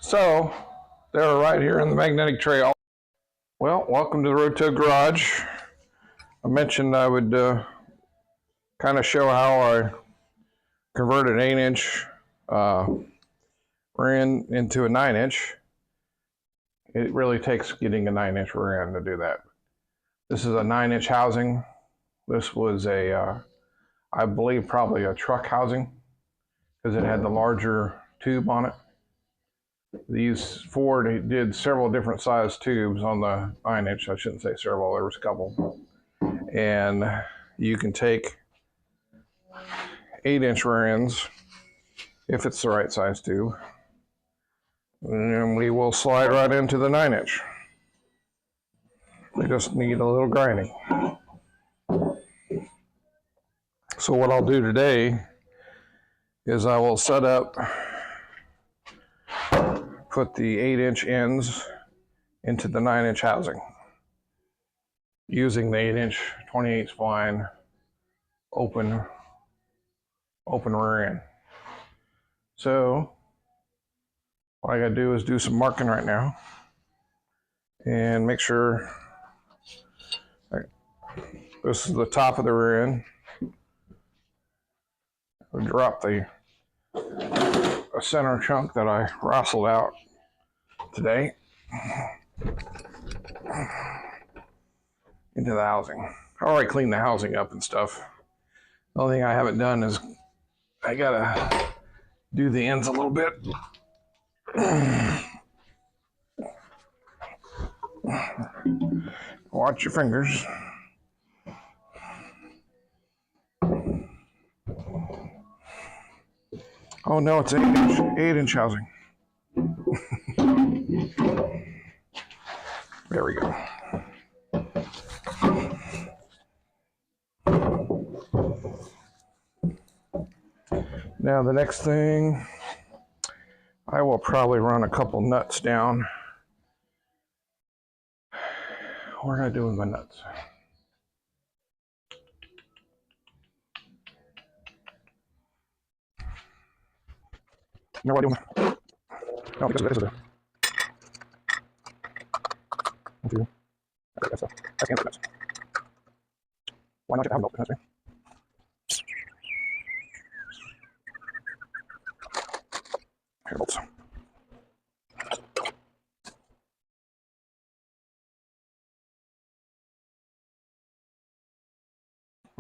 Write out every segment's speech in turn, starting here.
So they're right here in the magnetic trail. Well, welcome to the Road-Tow Garage. I mentioned I would kind of show how I converted an 8-inch rear end into a 9-inch. It really takes getting a 9-inch rear end to do that. This is a 9-inch housing. This was a, I believe probably a truck housing because it had the larger tube on it. These Ford did several different size tubes on the 9-inch. I shouldn't say several, there was a couple. And you can take 8-inch rear ends if it's the right size tube. And we will slide right into the 9-inch. We just need a little grinding. So what I'll do today is I will set up, put the 8-inch ends into the 9-inch housing using the 8-inch 28 spline open rear end. So what I gotta do is do some marking right now and make sure this is the top of the rear end. I'll drop the center chunk that I rustled out today into the housing. I already cleaned the housing up and stuff. The only thing I haven't done is I gotta do the ends a little bit. Watch your fingers. Oh no, it's 8-inch housing. There we go. Now the next thing, I will probably run a couple nuts down. What am I doing with my nuts? No, what am I doing? No, because this is a 1, 2. That's the nuts. Why not just have them open? Here, bolts.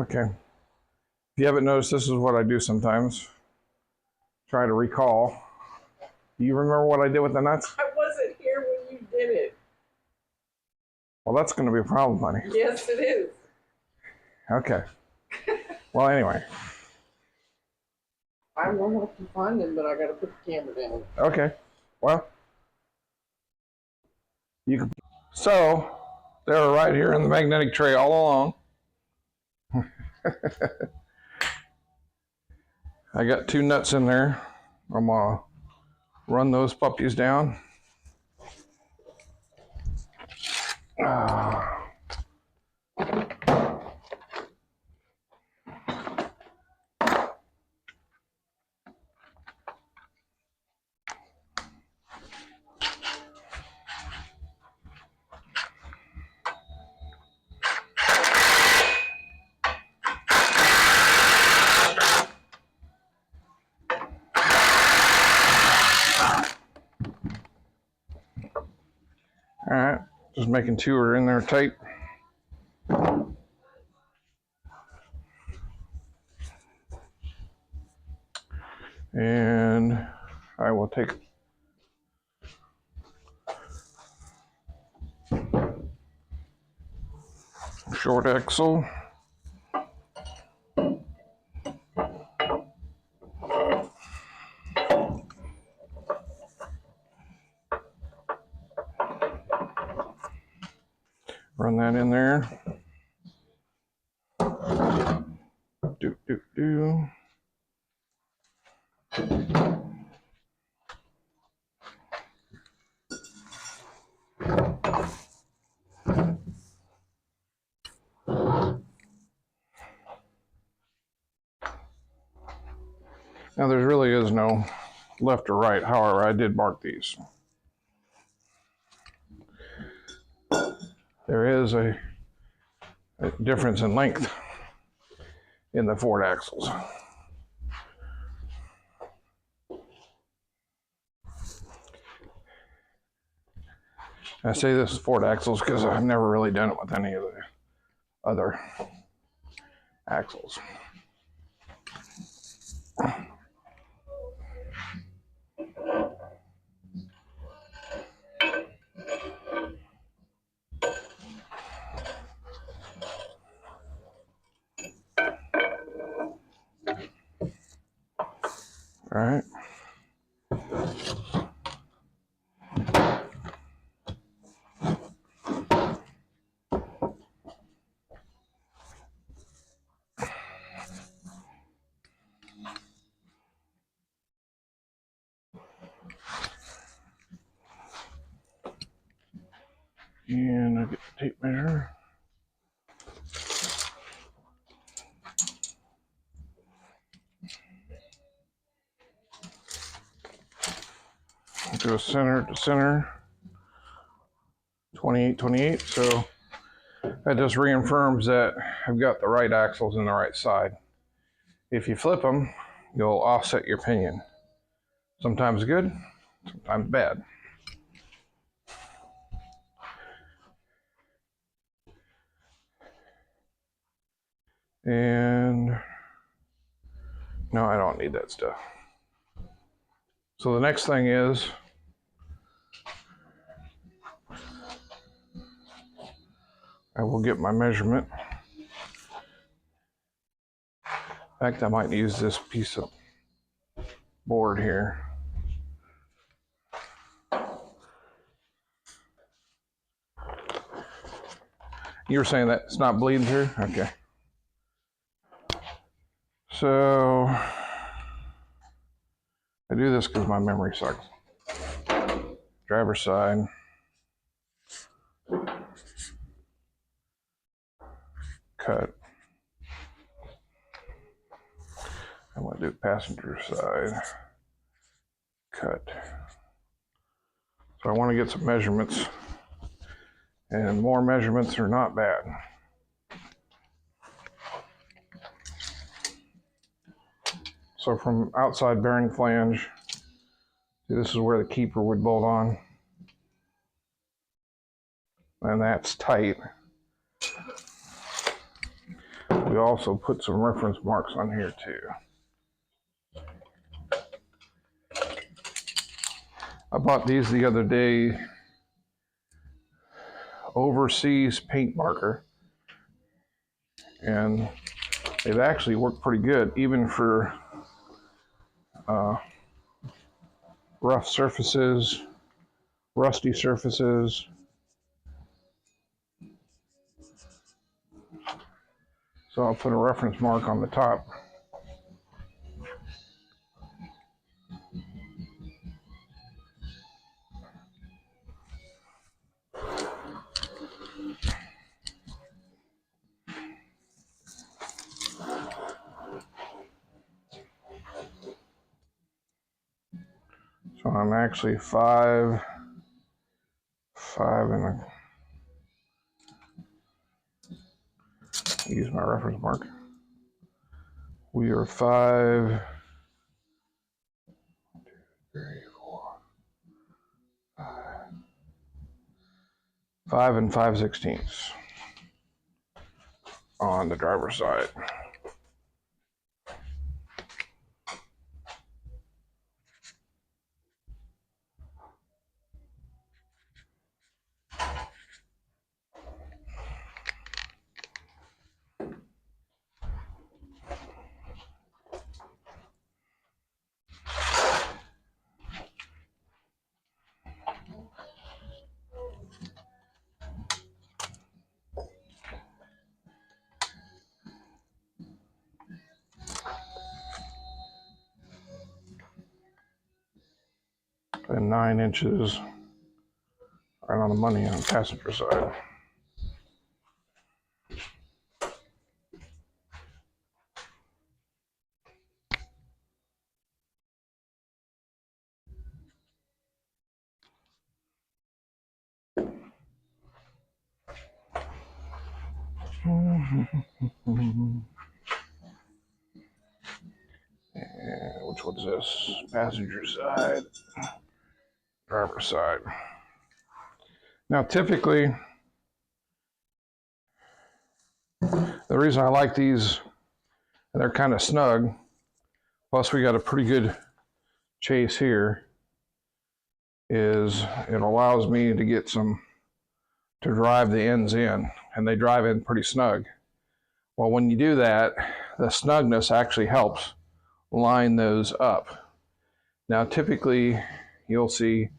Okay. If you haven't noticed, this is what I do sometimes. Try to recall. Do you remember what I did with the nuts? I wasn't here when you did it. Well, that's going to be a problem, honey. Yes, it is. Okay. Well, anyway. I will help you find them, but I got to put the camera down. Okay. Well, you can. So they're right here in the magnetic tray all along. I got 2 nuts in there. I'm gonna run those puppies down. All right, just making sure are in there tight. And I will take short axle. Run that in there. Do. Now there really is no left or right, however I did mark these. there is a difference in length in the Ford axles. I say this is Ford axles because I've never really done it with any of the other axles. All right. And I get the tape measure. Go center to center, 28, 28. So that just reaffirms that I've got the right axles in the right side. If you flip them, you'll offset your pinion. Sometimes good, sometimes bad. And no, I don't need that stuff. So the next thing is I will get my measurement. In fact, I might use this piece of board here. You were saying that it's not bleeding through? Okay. So I do this because my memory sucks. Driver's side. Cut. I'm going to do passenger side. Cut. So I want to get some measurements. And more measurements are not bad. So from outside bearing flange, this is where the keeper would bolt on. And that's tight. We also put some reference marks on here too. I bought these the other day. Overseas paint marker. And they've actually worked pretty good, even for rough surfaces, rusty surfaces. So I'll put a reference mark on the top. So I'm actually five and use my reference mark. We are 5, 3, 4, 5 and 5/16 on the driver's side. And 9 inches right on the money on the passenger side. And which one's this? Passenger side, driver's side. Now, typically, the reason I like these, they're kind of snug, plus we got a pretty good chase here, is it allows me to get to drive the ends in, and they drive in pretty snug. Well, when you do that, the snugness actually helps line those up. Now, typically, you'll see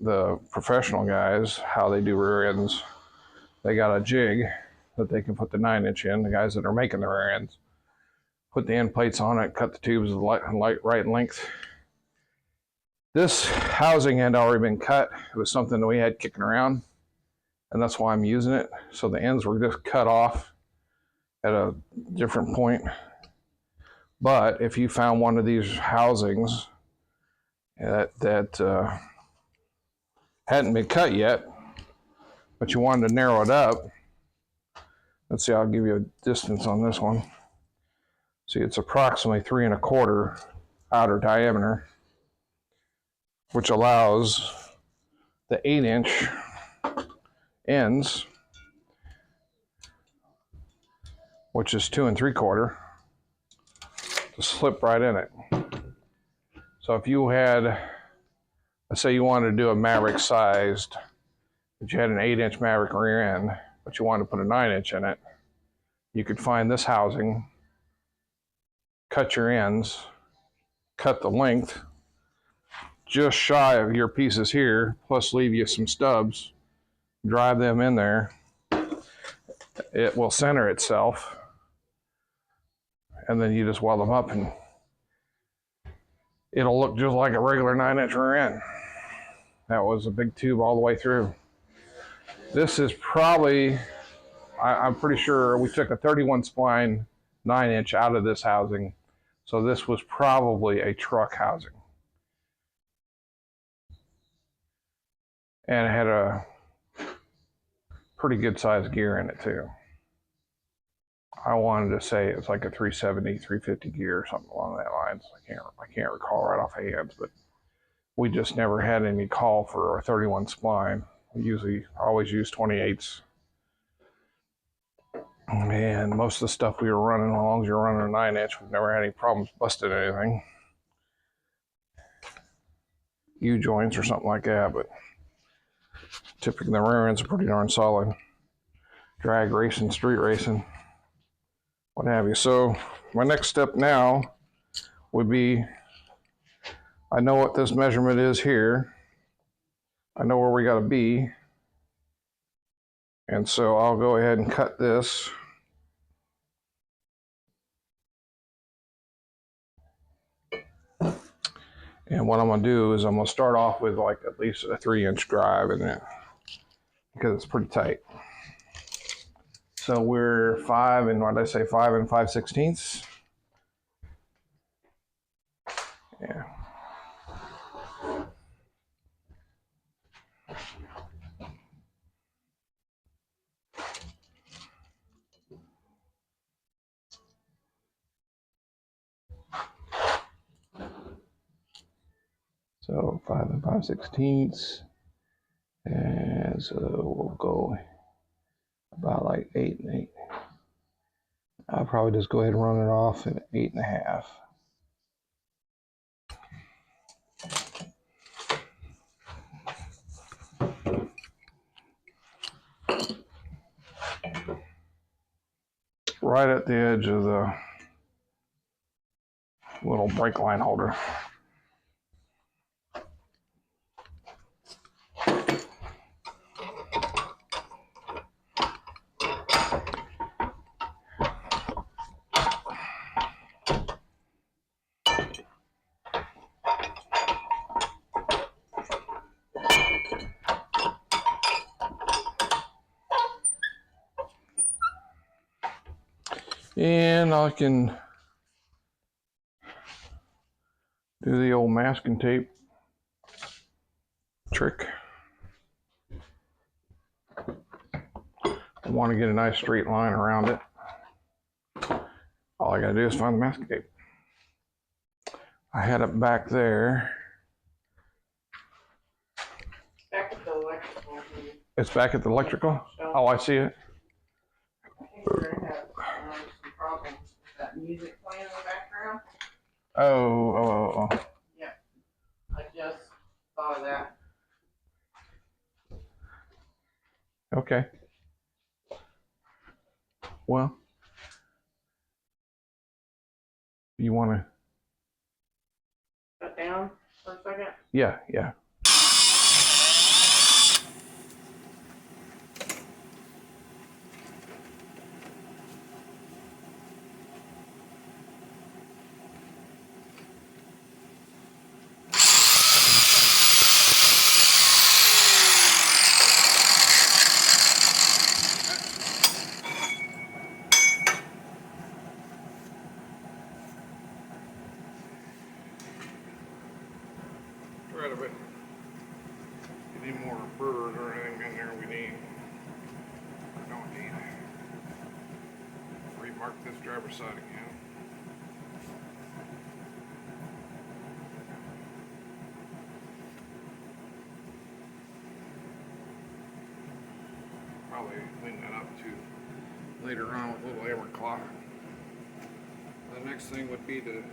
the professional guys, how they do rear ends. They got a jig that they can put the 9-inch in, the guys that are making the rear ends. Put the end plates on it, cut the tubes the right length. This housing had already been cut. It was something that we had kicking around, and that's why I'm using it. So the ends were just cut off at a different point. But if you found one of these housings that hadn't been cut yet, but you wanted to narrow it up, let's see, I'll give you a distance on this one. See, it's approximately 3 1/4 outer diameter, which allows the 8-inch ends, which is 2 3/4, to slip right in it. So if you had, let's say you wanted to do a Maverick sized, but you had an 8-inch Maverick rear end, but you wanted to put a 9-inch in it, you could find this housing, cut your ends, cut the length just shy of your pieces here, plus leave you some stubs, drive them in there. It will center itself, and then you just weld them up and it'll look just like a regular 9-inch rear end. That was a big tube all the way through. This is probably, I'm pretty sure we took a 31 spline 9-inch out of this housing. So this was probably a truck housing. And it had a pretty good sized gear in it too. I wanted to say it's like a 370, 350 gear or something along that lines. I can't recall right off hands, but we just never had any call for a 31 spline. We always use 28s. And most of the stuff we were running, as long as you're running a 9-inch, we've never had any problems busting anything. U-joints or something like that, but typically the rear ends are pretty darn solid. Drag racing, street racing, what have you. So my next step now would be, I know what this measurement is here. I know where we got to be. And so I'll go ahead and cut this. And what I'm going to do is I'm going to start off with like at least a 3-inch drive in it, because it's pretty tight. So we're 5 and 5/16. Yeah. So 5 5/16, and so we'll go about like 8 and 8. I'll probably just go ahead and run it off at 8 1/2. Right at the edge of the little brake line holder. And I can do the old masking tape trick. want to get a nice straight line around it, all I gotta do is find the masking tape. I had it back there. Back at the electrical. It's back at the electrical? Oh, I see it. I think we're gonna have some problems with that music playing in the background. Oh. Yep. I just thought of that. Okay. Well, you want to? Shut down for a second. Yeah. Try to any more bird or anything in there we need. Or don't need. Remark this driver's side again. Probably clean that up too later on with a little hammer cloth. The next thing would be to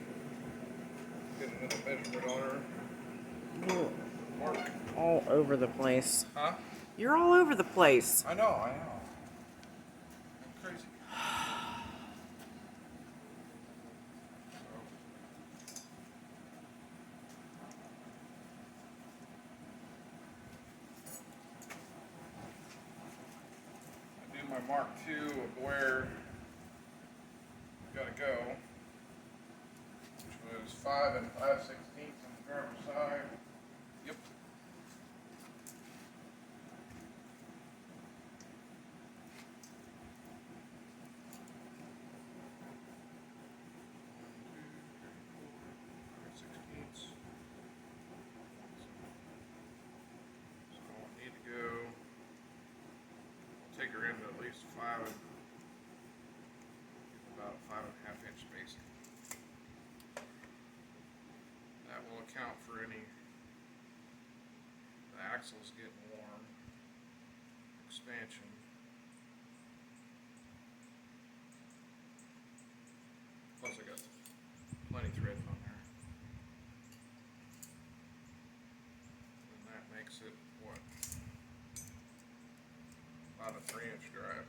get another measurement on her. Mark. All over the place. Huh? You're all over the place. I know. I'm crazy. I do my Mark II of where I gotta go, which was 5 5/16 on the driver's side. Yep. Take her into at least about 5.5 inch spacing. That will account for any the axles getting warm, expansion. Plus I got plenty thread on there. And that makes it what? About a 3-inch drive.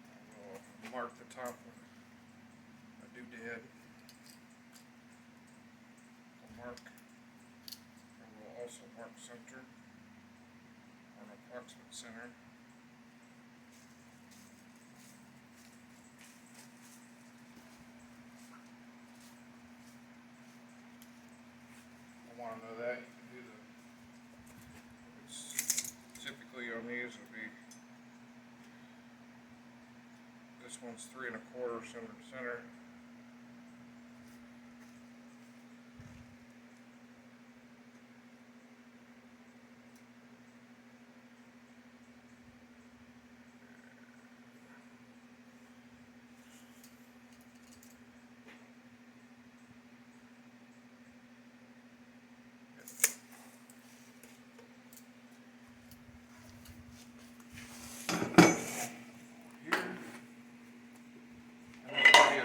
I will mark the top with a doodad. I will also mark center, or an approximate center. Want to know that, you can do it's typically on these would be, this one's 3 1/4 center to center. Here, and there'll be a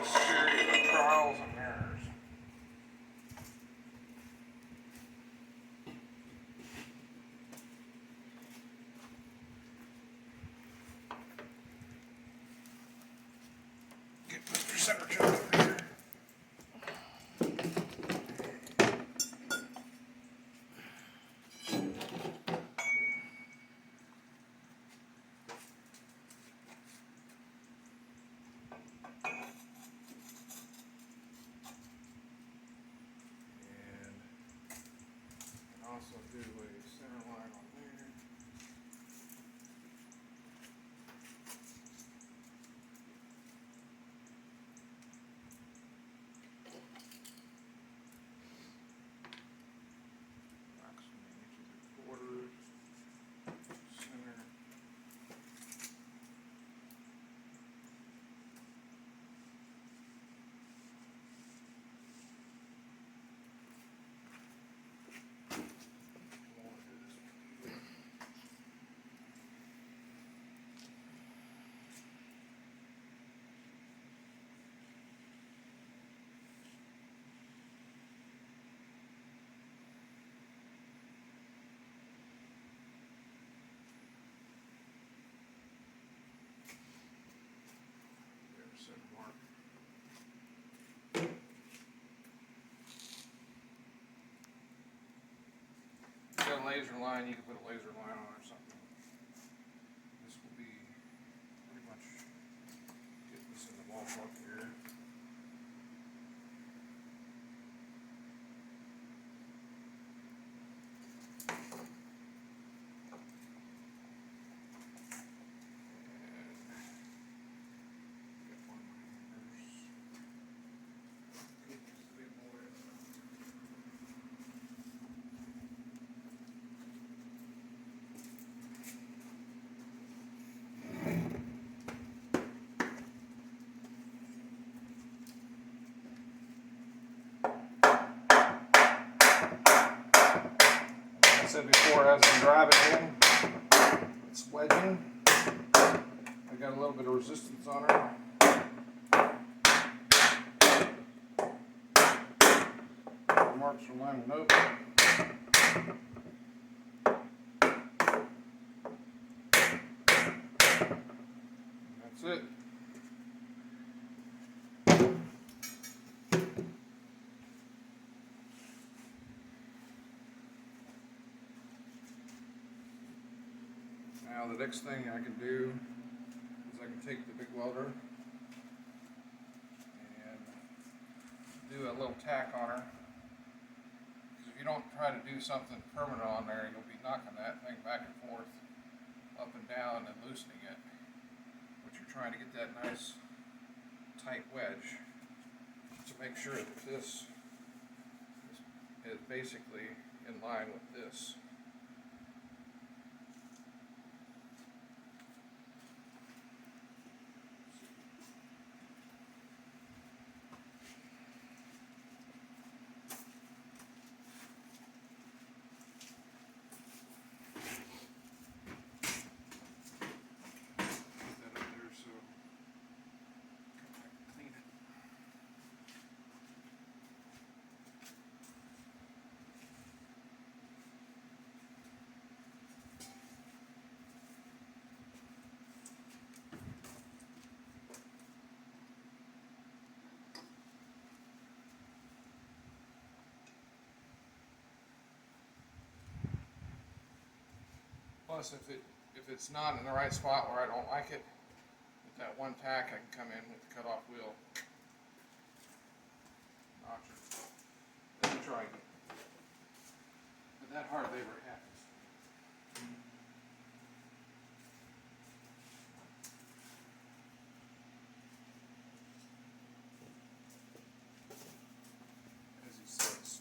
laser line, you can put a laser line on or something. This will be pretty much getting this in the ballpark here. Like I said before, as I'm driving in, it's wedging. I got a little bit of resistance on her. Marks are lining up. That's it. Now the next thing I can do is I can take the big welder and do a little tack on her. Because if you don't try to do something permanent on there, you'll be knocking that thing back and forth, up and down, and loosening it. But you're trying to get that nice tight wedge to make sure that this is basically in line with this. Plus, if it's not in the right spot where I don't like it, with that one tack, I can come in with the cutoff wheel. Notch it. Let me try again. But that hardly ever happens. As he says.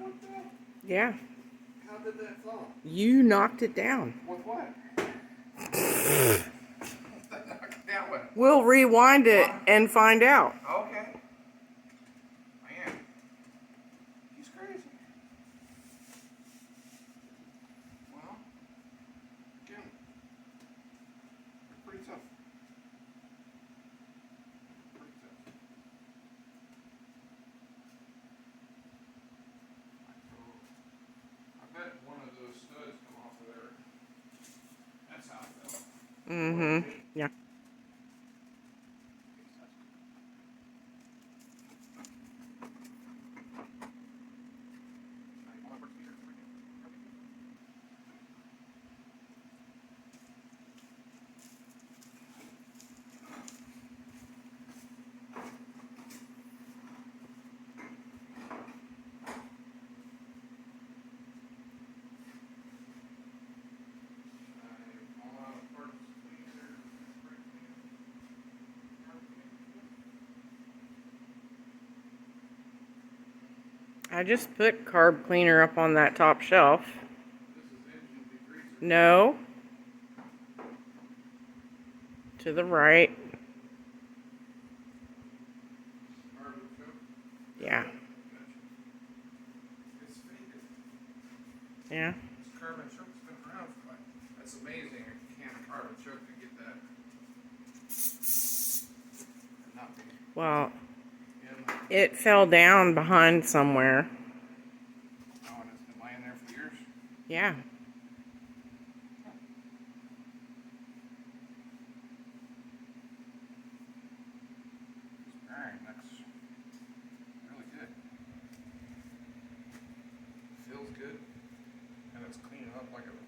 What the? Yeah. How did that fall? You knocked it down. With what? Knock it down with. We'll rewind it and find out. Okay. Man. He's crazy. Well, again, pretty tough. Pretty tough. I bet one of those studs come off of there. That's how it fell. Mm-hmm. Yeah. I just put carb cleaner up on that top shelf. No. To the right. Yeah. Yeah. This carbon choke's been around for like, that's amazing. A can of carbon choke to get that. And not be Well, in. it fell down behind somewhere. Oh, and it's been laying there for years? Yeah. Alright, that's really good. Feels good. And it's cleaning up like it was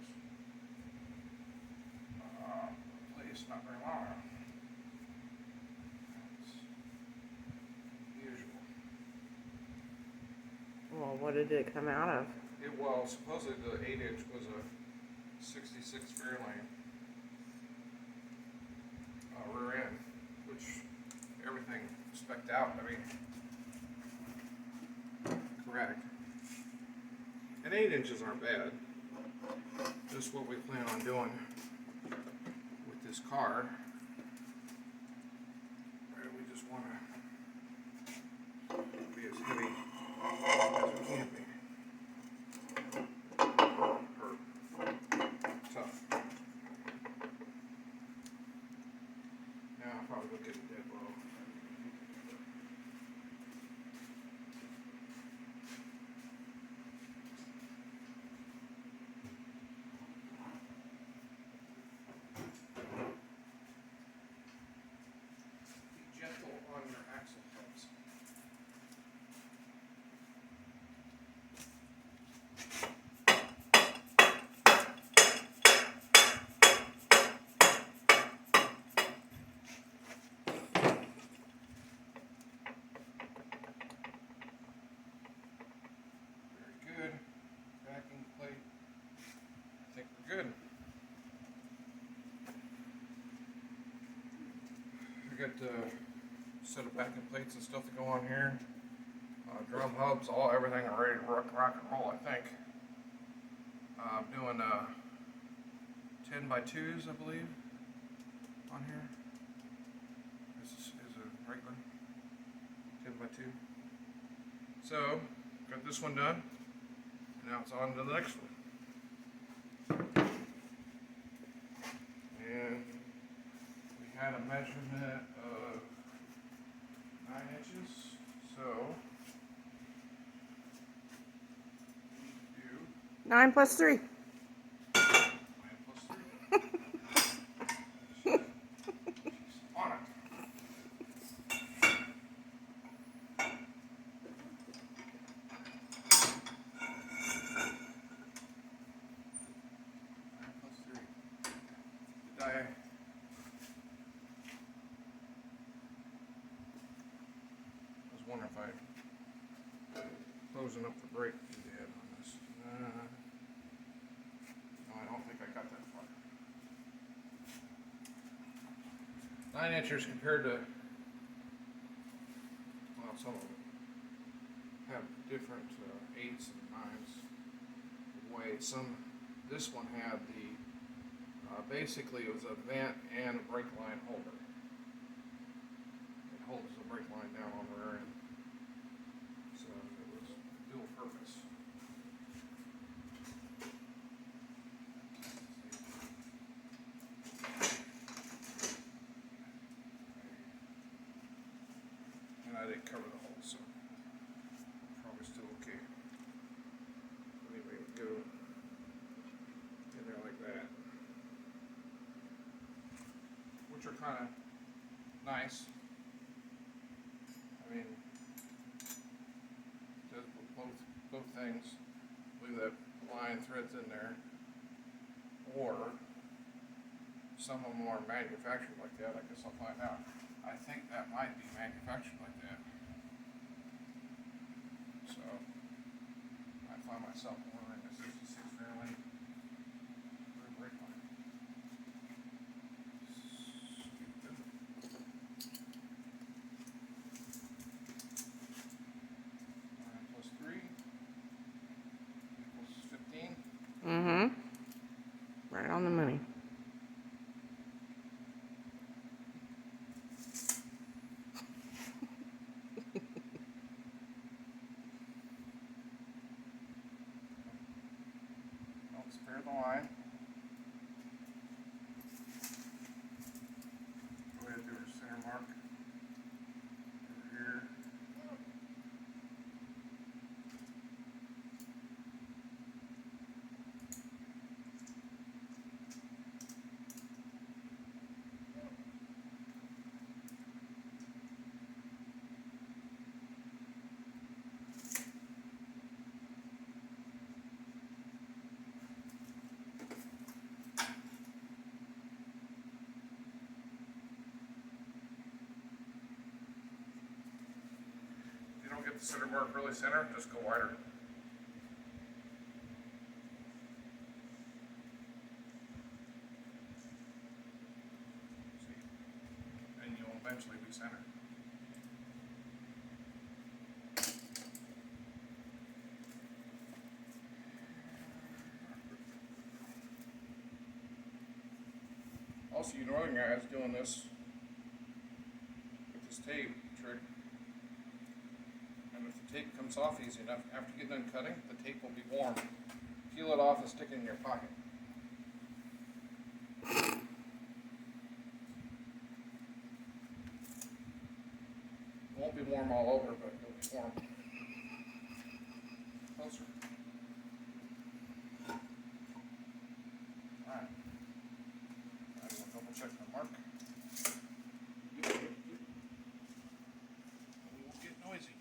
placed not very long ago. It's usual. Well, what did it come out of? Well, supposedly the 8-inch was a 66 Fairlane rear end, which everything spec'd out. I mean, correct. And 8 inches aren't bad. Just what we plan on doing with this car. We just want to be as heavy as we can be. Tough. Now I'll probably look at it dead low. Be gentle on your axle helps. Good. Backing plate. I think we're good. We got a set of backing plates and stuff to go on here. Drum hubs, everything are ready to rock and roll, I think. I'm doing 10x2s, I believe, on here. This is a regular 10x2. So, got this one done. Now it's on to the next one. And we had a measurement of 9 inches, so we do 9 plus 3. 9 plus 3. She's on it. I was wondering if I closing up the brake too bad on this. No, I don't think I got that far. 9 inches compared to, well, some of them. have different 8s and 9s weight. This one had the basically it was a vent and a brake line holder. It holds the brake line down on the rear end, so it was dual purpose. And I didn't cover the hole, so probably still okay. Anyway, we go in there like that, which are kind of nice. I mean, does both things. Leave that line threads in there, or some of them are manufactured like that. I guess I'll find out. I think that might be manufactured like that. So I find myself ordering a 66 Fairlane rear brake line. Stupid. 9 plus 3 equals 15. Mm-hmm. Right on the money. Don't spare the line. Go ahead and do our center mark over here. If you don't get the center mark really center, just go wider. See? And you'll eventually be centered. Also, you northern guys doing this with this tape trick. And if the tape comes off easy enough, after you get done cutting, the tape will be warm. Peel it off and stick it in your pocket. It won't be warm all over, but it'll be warm. Closer. Alright. I will double check the mark. We will get noisy.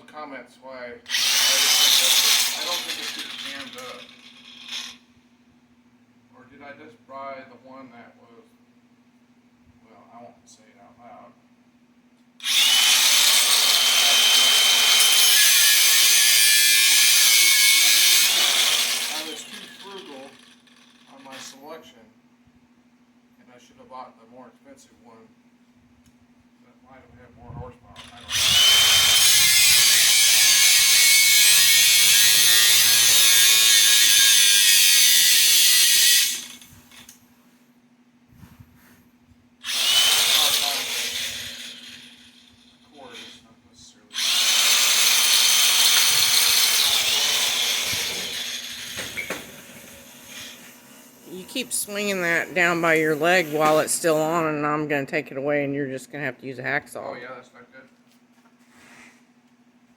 Comments why I don't think it's getting jammed up. Or did I just buy the one that was, well, I won't say it out loud. I was too frugal on my selection, and I should have bought the more expensive one that might have had more horsepower. I don't know. You keep swinging that down by your leg while it's still on, and I'm going to take it away, and you're just going to have to use a hacksaw. Oh yeah, that's not good.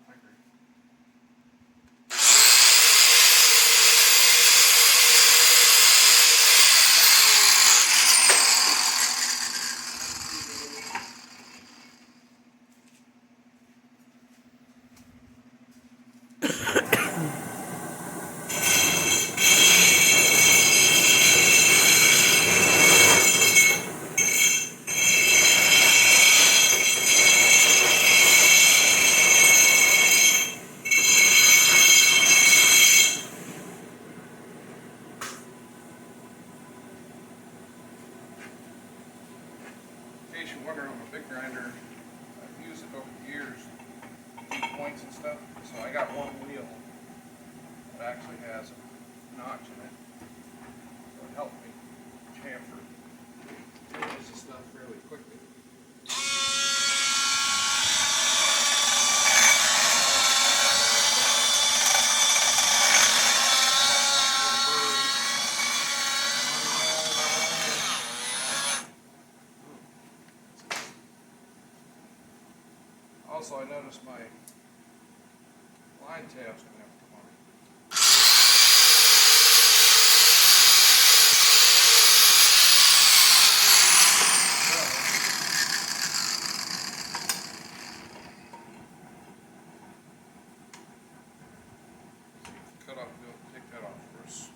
I agree. In case you're wondering, I'm a big grinder. I've used it over the years, to do points and stuff. So I got one wheel that actually has a notch in it. So it helped me chamfer this stuff fairly quickly. Also, I noticed my line tabs gonna have to come on. Cut off, take that off first.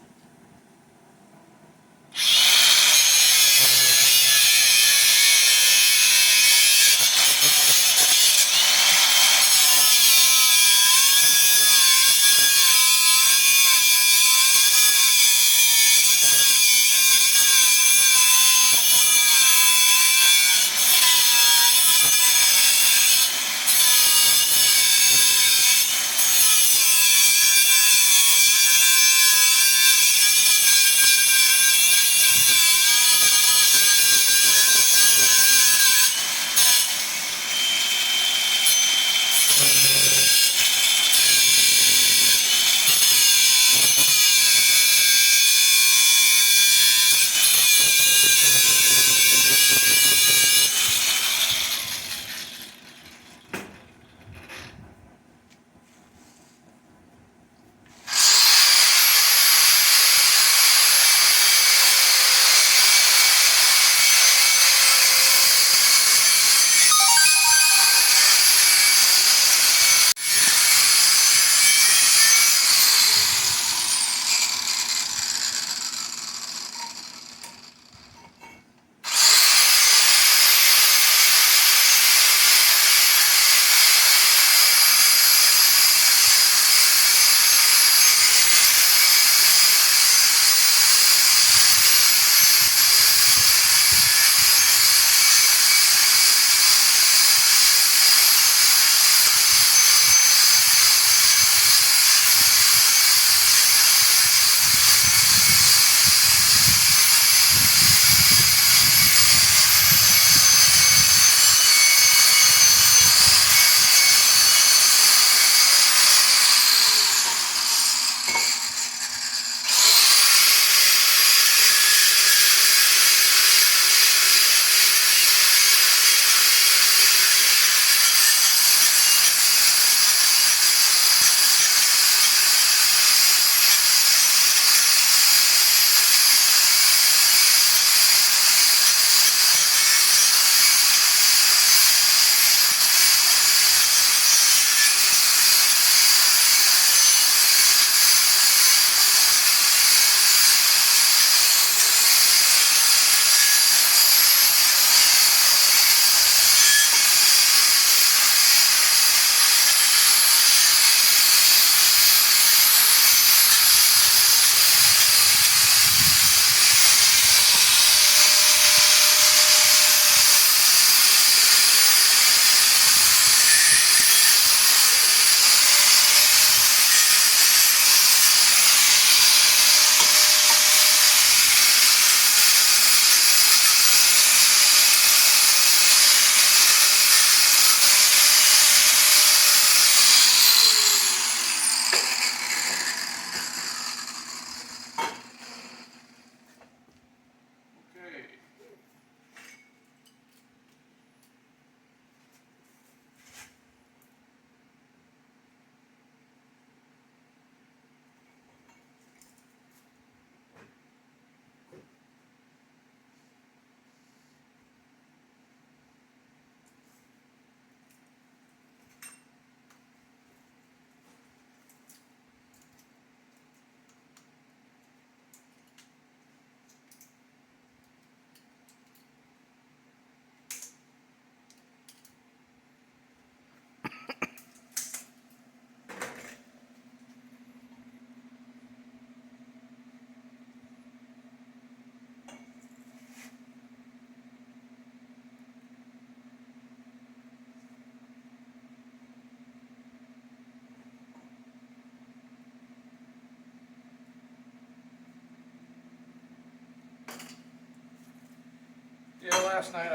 Yeah, last night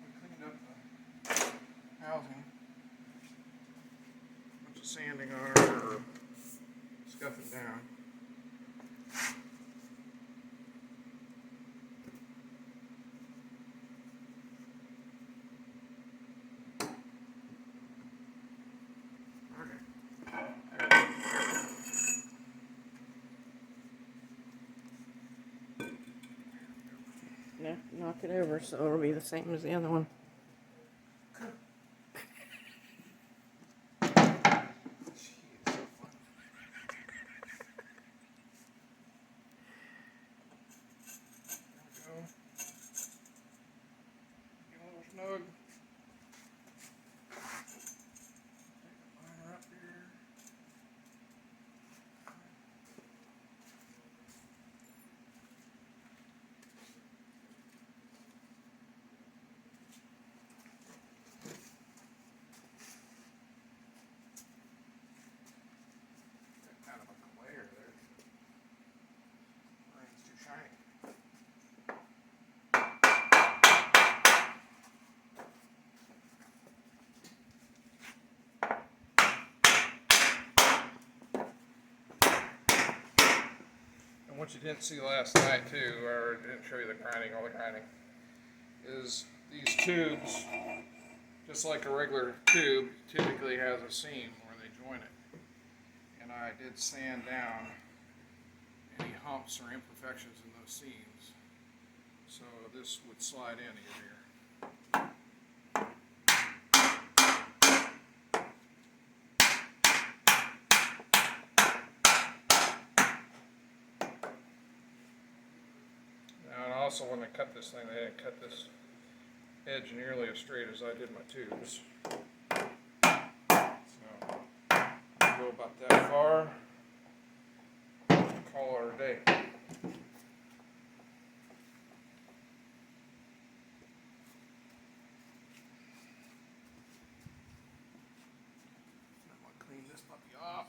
we cleaned up the housing. Bunch of sanding on it or scuffing down. No, knock it over so it'll be the same as the other one. Snug. Kind of a glare there. Rain's too shiny. And what you didn't see last night too, or didn't show you the grinding, all the grinding, is these tubes, just like a regular tube, typically has a seam where they join it. And I did sand down any humps or imperfections in those seams. So this would slide in easier. Now, and also when they cut this thing, they didn't cut this edge nearly as straight as I did my tubes. So, go about that far, call it a day. I'm gonna clean this puppy off.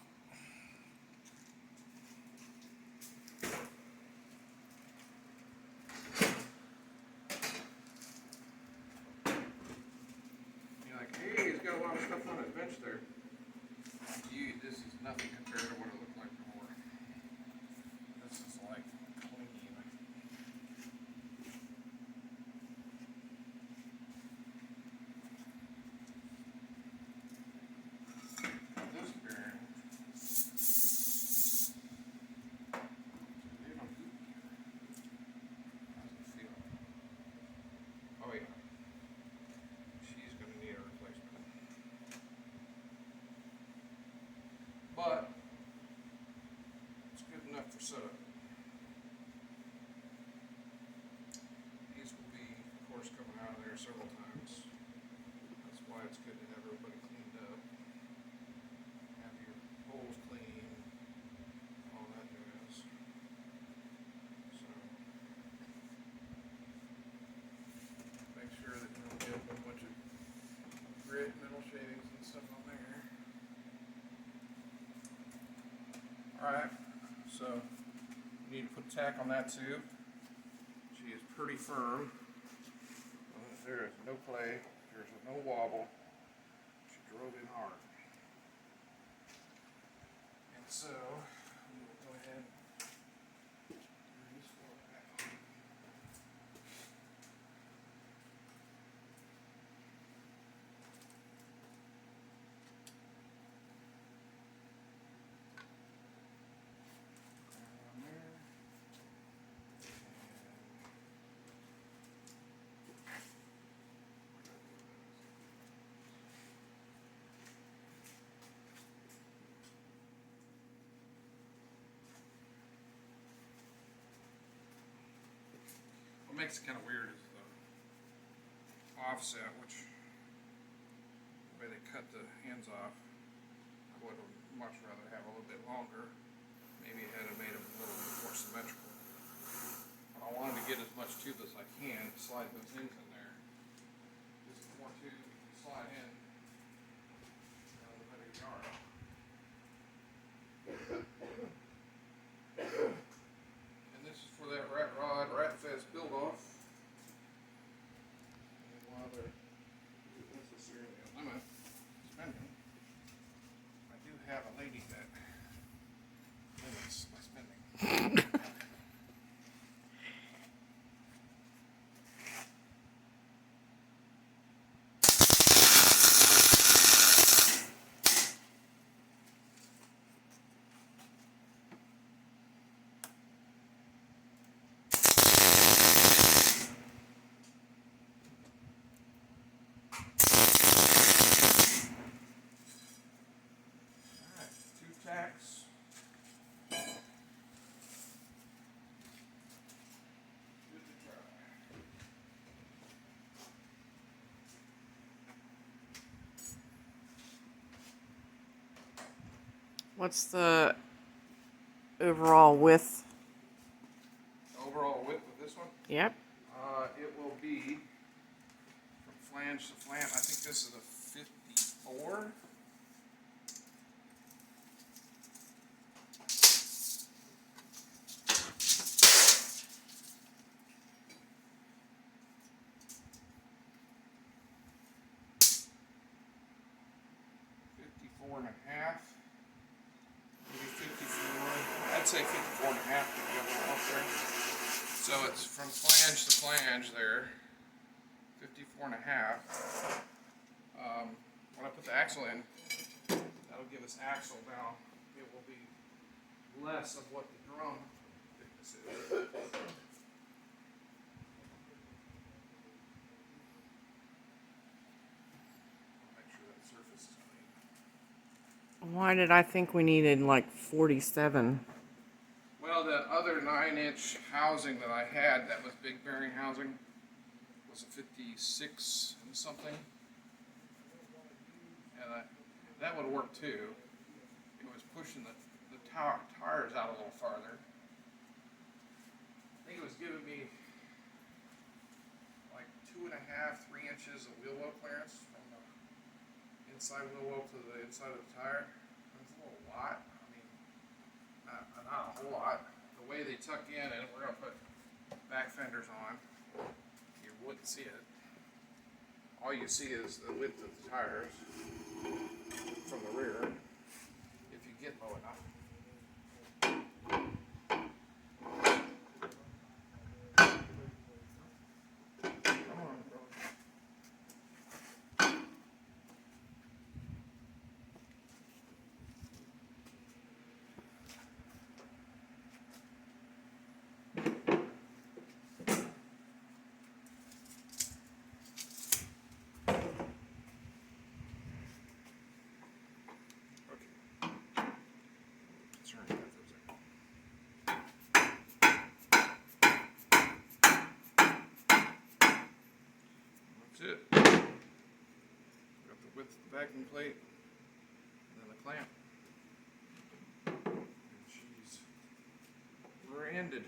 You're like, hey, he's got a lot of stuff on his bench there. Dude, this is nothing compared to what it looked like before. This is like clean. This bearing, they don't do. How's it feel? Oh yeah. She's gonna need a replacement. But it's good enough for setup. These will be, of course, coming out of there several times. That's why it's good to have everybody cleaned up. Have your holes clean, all that jazz. So make sure that you don't get a bunch of grit, metal shavings and stuff on there. Alright, so you need to put tack on that tube. She is pretty firm. There is no play, there's no wobble. She drove in hard. And so, we will go ahead and turn this floor back on. On there. What makes it kind of weird is the offset, which the way they cut the ends off, I would have much rather have a little bit longer. Maybe it had made them a little bit more symmetrical. But I wanted to get as much tube as I can to slide those ends in there. Just more tube you can slide in, the better you are. And this is for that rat rod, rat fest build off. What's the overall width? Overall width of this one? Yep. It will be from flange to flange. I think this is a 54. And a half, maybe 54. I'd say 54 and a half to be up there. So it's from flange to flange there, 54 and a half. When I put the axle in, that'll give us axle now. It will be less of what the drum thickness is. Make sure that surface is clean. Why did I think we needed like 47? Well, the other 9-inch housing that I had, that was big bearing housing, was a 56 and something. And that would work too. It was pushing the tires out a little farther. I think it was giving me like 2.5, 3 inches of wheel well clearance from the inside wheel well to the inside of the tire. That's a little lot. I mean, not a whole lot. The way they tuck in, and we're gonna put back fenders on, you wouldn't see it. All you see is the width of the tires from the rear, if you get low enough. That's it. Got the width of the backing plate, and then the clamp. And she's rear-ended.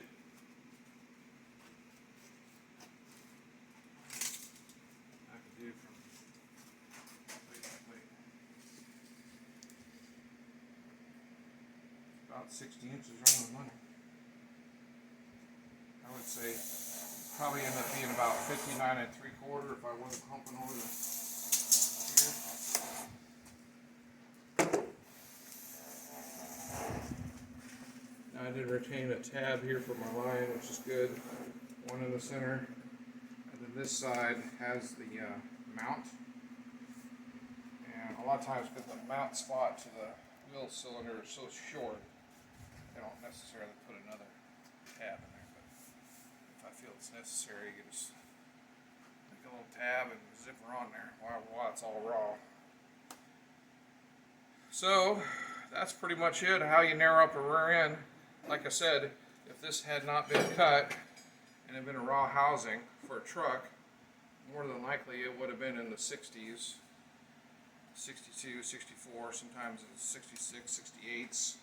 I could do from plate to plate. About 60 inches around the money. I would say probably end up being about 59 3/4 if I wasn't humping over the here. Now I did retain a tab here for my line, which is good. One in the center, and then this side has the mount. And a lot of times, because the mount spot to the wheel cylinder is so short, they don't necessarily put another tab in there. But if I feel it's necessary, you can just make a little tab and zipper on there while it's all raw. So that's pretty much it, how you narrow up a rear end. Like I said, if this had not been cut and had been a raw housing for a truck, more than likely it would have been in the 60s, 62, 64, sometimes it's 66, 68s.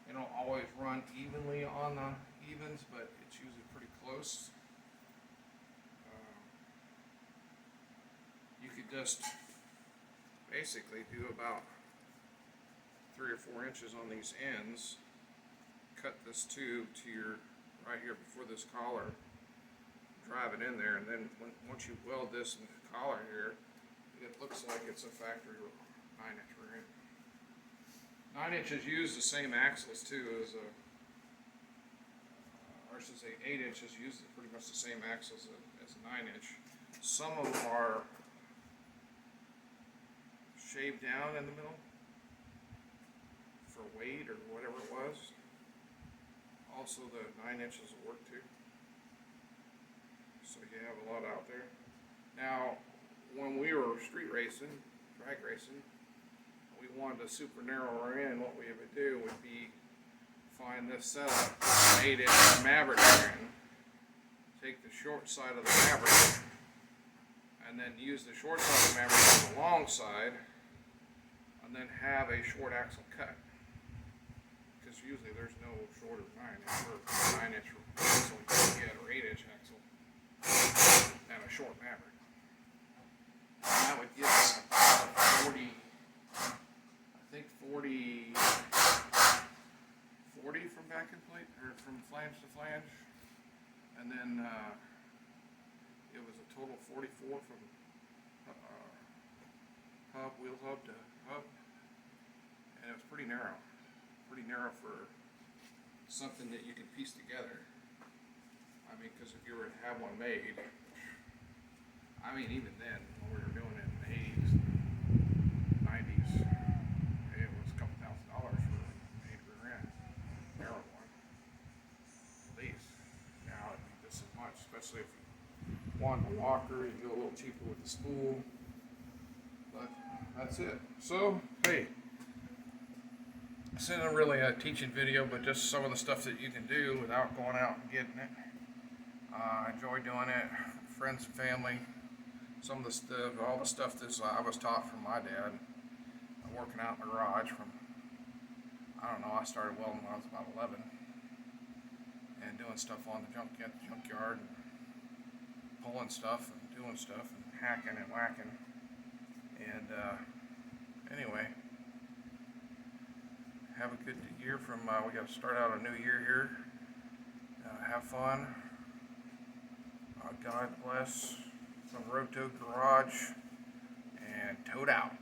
They don't always run evenly on the evens, but it's usually pretty close. You could just basically do about 3 or 4 inches on these ends, cut this tube to your right here before this collar, drive it in there, and then once you weld this in the collar here, it looks like it's a factory 9-inch rear end. 9 inches use the same axles too as a, or I should say 8 inches use pretty much the same axles as a 9-inch. Some of them are shaved down in the middle for weight or whatever it was. Also the 9 inches will work too. So you have a lot out there. Now, when we were street racing, drag racing, we wanted a super narrow rear end. What we would do would be find this setup, an 8-inch Maverick rear end, take the short side of the Maverick, and then use the short side of the Maverick on the long side, and then have a short axle cut. because usually there's no shorter 9-inch or 9-inch axle you can get, or 8-inch axle, than a short Maverick. And that would give us about 40, I think 40 from back and plate, or from flange to flange, and then it was a total 44 from wheel hub to hub, and it was pretty narrow for something that you can piece together. I mean, because if you were to have one made, I mean, even then, when we were doing it in the 80s, 90s, it was a couple $1,000 for an 8 rear end narrow one, at least. Now it'd be just as much, especially if you want a walker, you can go a little cheaper with the spool. But that's it. So, hey, this isn't really a teaching video, but just some of the stuff that you can do without going out and getting it. I enjoy doing it, friends and family. Some of the stuff, all the stuff that I was taught from my dad, working out in the garage from, I don't know, I started welding when I was about 11, and doing stuff on the junkyard, and pulling stuff and doing stuff and hacking and whacking. And anyway, have a good year from, we got to start out a new year here. Have fun. God bless. From Road Toad Garage, and Toad out.